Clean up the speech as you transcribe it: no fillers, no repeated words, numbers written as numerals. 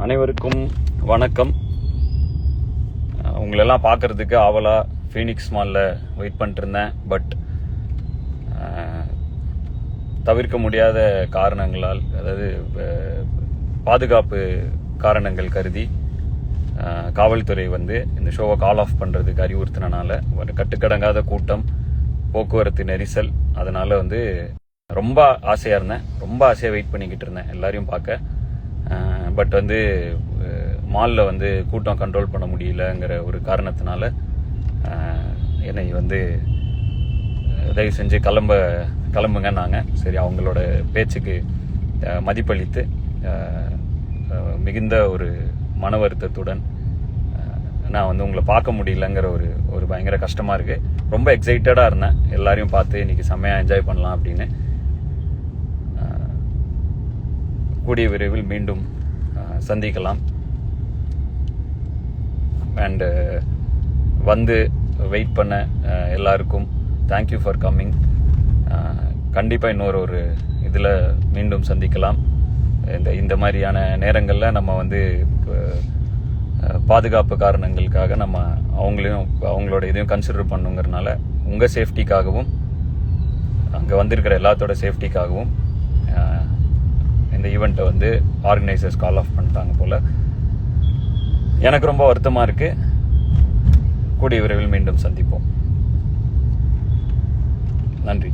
அனைவருக்கும் வணக்கம். உங்களெல்லாம் பார்க்கறதுக்கு ஆவலாக ஃபீனிக்ஸ் மாலில் வெயிட் பண்ணிட்டு இருந்தேன். பட் தவிர்க்க முடியாத காரணங்களால், அதாவது பாதுகாப்பு காரணங்கள் கருதி காவல்துறை இந்த ஷோவை கால் ஆஃப் பண்ணுறதுக்கு அறிவுறுத்தினால ஒரு கட்டுக்கடங்காத கூட்டம், போக்குவரத்து நெரிசல், அதனால் ரொம்ப ஆசையாக இருந்தேன், ரொம்ப ஆசையாக வெயிட் பண்ணிக்கிட்டு இருந்தேன் எல்லாரையும் பார்க்க. பட் மாலில் கூட்டம் கண்ட்ரோல் பண்ண முடியலங்கிற ஒரு காரணத்தினால என்னை தயவு செஞ்சு கிளம்புங்கன்னாங்க. சரி, அவங்களோட பேச்சுக்கு மதிப்பளித்து மிகுந்த ஒரு மன வருத்தத்துடன் நான் உங்களை பார்க்க முடியலங்கிற ஒரு பயங்கர கஷ்டமாக இருக்குது. ரொம்ப எக்ஸைட்டடாக இருந்தேன் எல்லாரையும் பார்த்து இன்றைக்கி செம்மையாக என்ஜாய் பண்ணலாம் அப்படின்னு. கூடிய விரைவில் மீண்டும் சந்திக்கலாம். அண்ட் வெயிட் பண்ண எல்லாருக்கும் தேங்க்யூ ஃபார் கம்மிங். கண்டிப்பாக இன்னொரு இதில் மீண்டும் சந்திக்கலாம். இந்த மாதிரியான நேரங்களில் நம்ம பாதுகாப்பு காரணங்களுக்காக நம்ம அவங்களோட இதையும் கன்சிடர் பண்ணுங்கிறதுனால உங்கள் சேஃப்டிக்காகவும் அங்கே வந்திருக்கிற எல்லாத்தோட சேஃப்டிக்காகவும் இந்த ஈவெண்ட்டை ஆர்கனைசர்ஸ் கால் ஆஃப் பண்ணிட்டாங்க போல். எனக்கு ரொம்ப வருத்தமாக இருக்குது. கூடிய விரைவில் மீண்டும் சந்திப்போம். நன்றி.